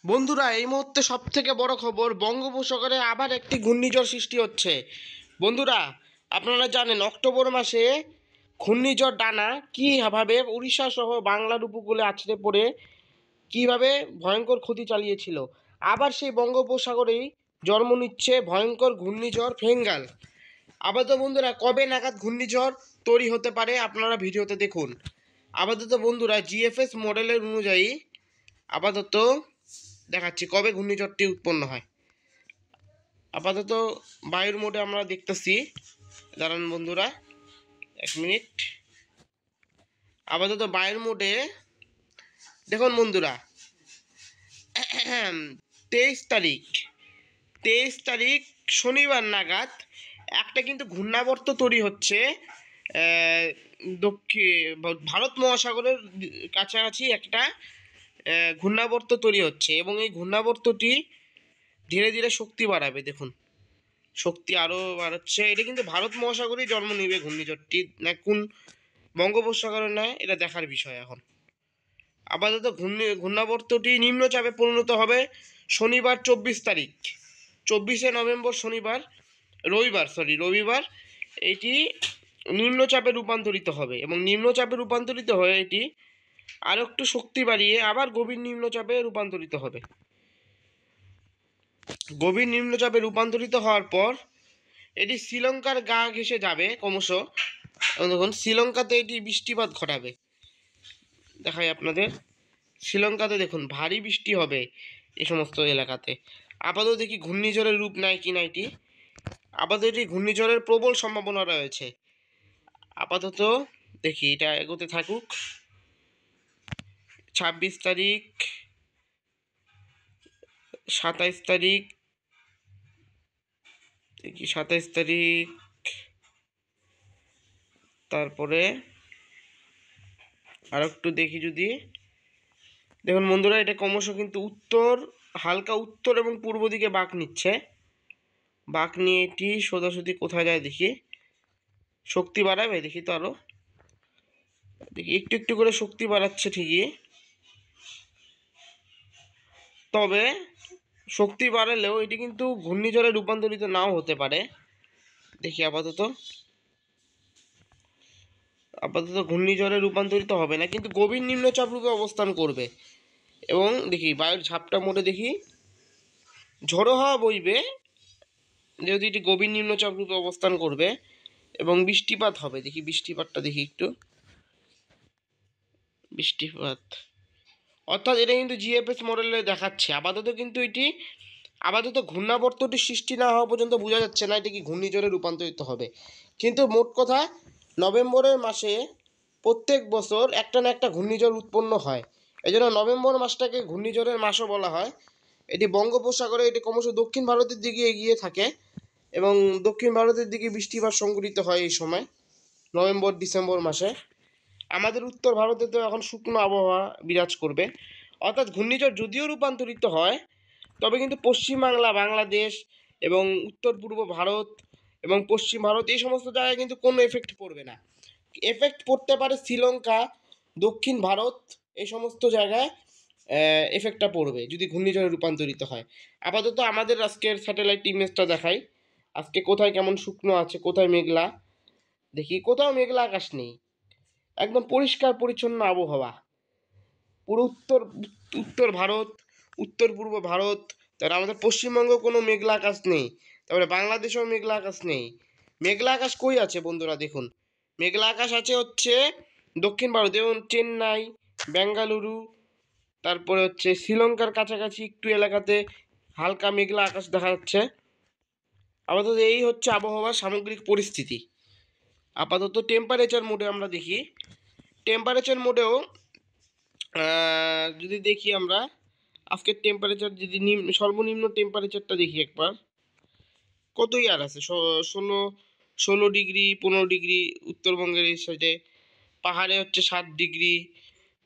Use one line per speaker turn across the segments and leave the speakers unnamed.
বন্ধুরা, এই মুহূর্তে সব থেকে বড় খবর, বঙ্গোপসাগরে আবার একটি ঘূর্ণিঝড় সৃষ্টি হচ্ছে। বন্ধুরা, আপনারা জানেন অক্টোবর মাসে ঘূর্ণিঝড় ডানা কীভাবে উড়িষ্যা সহ বাংলার উপকূলে আছড়ে পড়ে কীভাবে ভয়ঙ্কর ক্ষতি চালিয়েছিল। আবার সেই বঙ্গোপসাগরেই জন্ম নিচ্ছে ভয়ঙ্কর ঘূর্ণিঝড় ফেঙ্গাল। আপাতত বন্ধুরা, কবে নাগাদ ঘূর্ণিঝড় তৈরি হতে পারে আপনারা ভিডিওতে দেখুন। আপাতত বন্ধুরা, জিএফএস মডেলের অনুযায়ী আপাতত দেখাচ্ছি কবে ঘূর্ণিঝড়টি উৎপন্ন হয়। আপাতত বায়ুর মোডে আমরা দেখতেছি, দাঁড়ান বন্ধুরা 1 মিনিট। আপাতত বায়ুর মোডে দেখুন বন্ধুরা, 23 তারিখ শনিবার নাগাদ একটা কিন্তু ঘূর্ণাবর্ত তৈরি হচ্ছে দক্ষিণ ভারত মহাসাগরের কাছাকাছি একটা ঘূর্ণাবর্ত তৈরি হচ্ছে এবং এই ঘূর্ণাবর্তটি ধীরে ধীরে শক্তি বাড়াবে। দেখুন শক্তি আরও বাড়াচ্ছে। এটা কিন্তু ভারত মহাসাগরেই জন্ম নেবে ঘূর্ণিঝড়টি, না কোন বঙ্গোপসাগরে নয়, এটা দেখার বিষয় এখন। আপাতত ঘূর্ণাবর্তটি নিম্নচাপে পরিণত হবে শনিবার 24 তারিখ, 24শে নভেম্বর শনিবার রবিবার এটি নিম্নচাপে রূপান্তরিত হবে এবং নিম্নচাপে রূপান্তরিত হয়ে এটি আরও একটু শক্তি বাড়িয়ে আবার গভীর নিম্নচাপে রূপান্তরিত হবে। গভীর নিম্নচাপে রূপান্তরিত হওয়ার পর এটি শ্রীলঙ্কার গা ঘেঁষে যাবে ক্রমশ। দেখুন শ্রীলঙ্কাতে এটি বৃষ্টিপাত ঘটাবে। দেখাই আপনাদের, শ্রীলঙ্কাতে দেখুন ভারী বৃষ্টি হবে এই সমস্ত এলাকাতে। আপাতত দেখি ঘূর্ণিঝড়ের রূপ নেয় কি না এটি। আপাতত এটি ঘূর্ণিঝড়ের প্রবল সম্ভাবনা রয়েছে। আপাতত দেখি এটা এগোতে থাকুক। 26 তারিখ, 27 তারিখ, দেখি 27 তারিখ, তারপরে আর একটু দেখি যদি। দেখুন বন্ধুরা, এটা ক্রমশ কিন্তু হালকা উত্তর এবং পূর্ব দিকে বাঁক নিচ্ছে। বাঁক নিয়ে এটি সোজাসুজি কোথায় যায় দেখি। শক্তি বাড়াবে দেখি তো, আরও দেখি একটু একটু করে শক্তি বাড়াচ্ছে ঠিকই, তবে শক্তি বাড়ালেও এটি কিন্তু ঘূর্ণিঝড়ে রূপান্তরিত নাও হতে পারে। দেখি আপাতত ঘূর্ণিঝড়ে রূপান্তরিত হবে না, কিন্তু গভীর নিম্নচাপ রূপে অবস্থান করবে। এবং দেখি বায়ুর ঝাপটা মোড়ে দেখি ঝোড়ো হাওয়া বইবে যেহেতু এটি গভীর নিম্নচাপ রূপে অবস্থান করবে এবং বৃষ্টিপাত হবে। দেখি বৃষ্টিপাতটা দেখি একটু। বৃষ্টিপাত অর্থাৎ এটা কিন্তু জিএফএস মডেলে দেখাচ্ছে। আপাতত ঘূর্ণাবর্তটি সৃষ্টি না হওয়া পর্যন্ত বোঝা যাচ্ছে না এটি কি ঘূর্ণিঝড়ে রূপান্তরিত হবে। কিন্তু মোট কথা, নভেম্বরের মাসে প্রত্যেক বছর একটা না একটা ঘূর্ণিঝড় উৎপন্ন হয়। এই জন্য নভেম্বর মাসটাকে ঘূর্ণিঝড়ের মাসও বলা হয়। এটি বঙ্গোপসাগরে এটি ক্রমশ দক্ষিণ ভারতের দিকে এগিয়ে থাকে এবং দক্ষিণ ভারতের দিকে বৃষ্টিপাত সংঘটিত হয় এই সময় নভেম্বর-ডিসেম্বর মাসে। আমাদের উত্তর ভারতে তো এখন শুকনো আবহাওয়া বিরাজ করবে। অর্থাৎ ঘূর্ণিঝড় যদিও রূপান্তরিত হয়, তবে কিন্তু পশ্চিমবাংলা, বাংলাদেশ এবং উত্তর পূর্ব ভারত এবং পশ্চিম ভারত এই সমস্ত জায়গায় কিন্তু কোনো এফেক্ট পড়বে না। এফেক্ট পড়তে পারে শ্রীলঙ্কা, দক্ষিণ ভারত, এই সমস্ত জায়গায় এফেক্টটা পড়বে যদি ঘূর্ণিঝড়ে রূপান্তরিত হয়। আপাতত আমাদের আজকের স্যাটেলাইট ইমেজটা দেখাই। আজকে কোথায় কেমন শুকনো আছে, কোথায় মেঘলা। দেখি কোথাও মেঘলা আকাশ নেই, একদম পরিষ্কার পরিচ্ছন্ন আবহাওয়া। পুরো উত্তর ভারত, উত্তর পূর্ব ভারত, তাহলে আমাদের পশ্চিমবঙ্গ কোনো মেঘলা আকাশ নেই, তারপরে বাংলাদেশেও মেঘলা আকাশ নেই। মেঘলা আকাশ কই আছে বন্ধুরা দেখুন, মেঘলা আকাশ আছে হচ্ছে দক্ষিণ ভারত, যেমন চেন্নাই, বেঙ্গালুরু, তারপরে হচ্ছে শ্রীলঙ্কার কাছাকাছি একটু এলাকাতে হালকা মেঘলা আকাশ দেখা যাচ্ছে। আপাতত এই হচ্ছে আবহাওয়ার সামগ্রিক পরিস্থিতি। আপাতত টেম্পারেচার মোডে আমরা দেখি। টেম্পারেচার মোডেও যদি দেখি আমরা আজকের টেম্পারেচার, যদি সর্বনিম্ন টেম্পারেচারটা দেখি একবার, কতই আর আছে, 16 ডিগ্রি, 15 ডিগ্রি উত্তরবঙ্গের এই সাইডে, পাহাড়ে হচ্ছে 7 ডিগ্রি,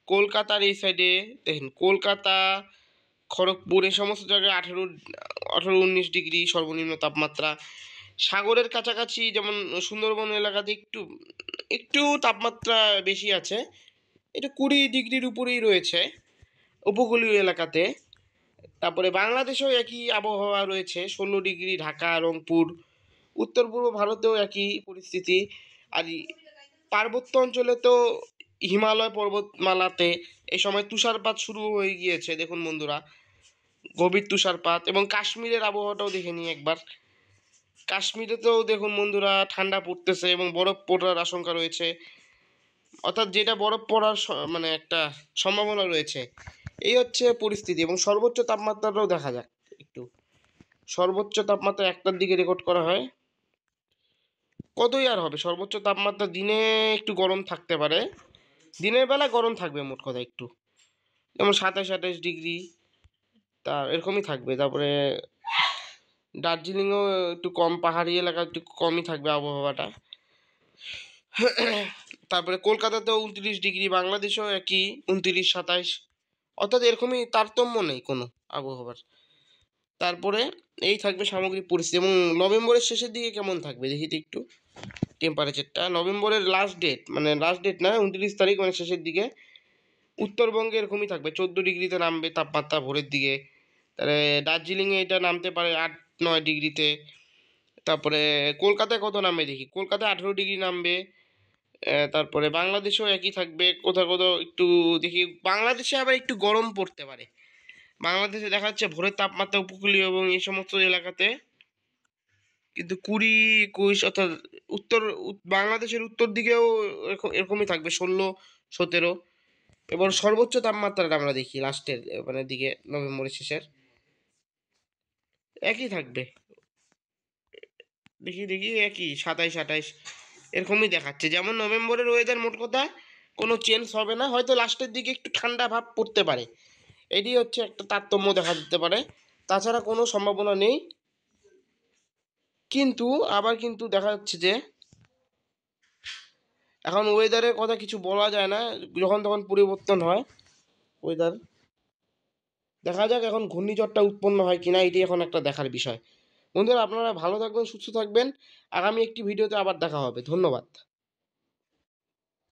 কলকাতার এই সাইডে দেখেন, কলকাতা, খড়গপুর এই সমস্ত জায়গায় 18-19 ডিগ্রি সর্বনিম্ন তাপমাত্রা। সাগরের কাছাকাছি যেমন সুন্দরবন এলাকাতে একটু একটু তাপমাত্রা বেশি আছে, এটা 20 ডিগ্রির উপরেই রয়েছে উপকূলীয় এলাকাতে। তারপরে বাংলাদেশেও একই আবহাওয়া রয়েছে, 16 ডিগ্রি ঢাকা, রংপুর। উত্তর পূর্ব ভারতেও একই পরিস্থিতি। আর পার্বত্য অঞ্চলে তো হিমালয় পর্বতমালাতে এই সময় তুষারপাত শুরু হয়ে গিয়েছে, দেখুন বন্ধুরা, গভীর তুষারপাত। এবং কাশ্মীরের আবহাওয়াটাও দেখে নিই একবার। কাশ্মীরেতেও দেখুন বন্ধুরা ঠান্ডা পড়তেছে এবং বরফ পড়ার আশঙ্কা রয়েছে, অর্থাৎ যেটা বরফ পড়ার মানে একটা সম্ভাবনা রয়েছে। এই হচ্ছে পরিস্থিতি। এবং সর্বোচ্চ তাপমাত্রাটাও দেখা যাক একটু। সর্বোচ্চ তাপমাত্রা 1টার দিকে রেকর্ড করা হয়। কতই আর হবে সর্বোচ্চ তাপমাত্রা? দিনে একটু গরম থাকতে পারে, দিনের বেলা গরম থাকবে মোট কথা একটু, যেমন 27-28 ডিগ্রি, তা এরকমই থাকবে। তারপরে দার্জিলিংও একটু কম, পাহাড়ি এলাকা একটু কমই থাকবে আবহাওয়াটা। তারপরে কলকাতাতেও 29 ডিগ্রি, বাংলাদেশেও একই 29-27, অর্থাৎ এরকমই তারতম্য নেই কোনো আবহাওয়ার। তারপরে এই থাকবে সামগ্রিক পরিস্থিতি। এবং নভেম্বরের শেষের দিকে কেমন থাকবে দেখি তো একটু টেম্পারেচারটা। নভেম্বরের লাস্ট ডেট, মানে লাস্ট ডেট না, 29 তারিখ, মানে শেষের দিকে উত্তরবঙ্গে এরকমই থাকবে, 14 ডিগ্রিতে নামবে তাপমাত্রা ভোরের দিকে। তাহলে দার্জিলিংয়ে এটা নামতে পারে 8-9 ডিগ্রিতে। তারপরে কলকাতায় কত নামবে দেখি, কলকাতায় 18 ডিগ্রি নামবে। তারপরে বাংলাদেশেও একই থাকবে, কোথাও কোথাও একটু দেখি বাংলাদেশে আবার একটু গরম পড়তে পারে। বাংলাদেশে দেখা যাচ্ছে ভোরের তাপমাত্রা উপকূলীয় এবং এই সমস্ত এলাকাতে কিন্তু 20-21, অর্থাৎ বাংলাদেশের উত্তর দিকেও এরকমই থাকবে, 16-17। এবার সর্বোচ্চ তাপমাত্রাটা আমরা দেখি লাস্টের মানে দিকে, নভেম্বরের শেষের একই থাকবে, দেখি দেখি একই 27-28 এরকমই দেখাচ্ছে। যেমন নভেম্বরের ওয়েদার মোট কথা কোনো চেঞ্জ হবে না, হয়তো লাস্টের দিকে একটু ঠান্ডা ভাব পড়তে পারে, এটি হচ্ছে একটা তারতম্য দেখা দিতে পারে, তাছাড়া কোনো সম্ভাবনা নেই। কিন্তু আবার কিন্তু দেখা যাচ্ছে যে এখন ওয়েদারের কথা কিছু বলা যায় না, যখন তখন পরিবর্তন হয় ওয়েদার। দেখা যাক এখন ঘূর্ণিঝড়টা উৎপন্ন হয় কিনা, এটি এখন একটা দেখার বিষয়। বন্ধুরা, আপনারা ভালো থাকবেন, সুস্থ থাকবেন। আগামী একটি ভিডিওতে আবার দেখা হবে। ধন্যবাদ।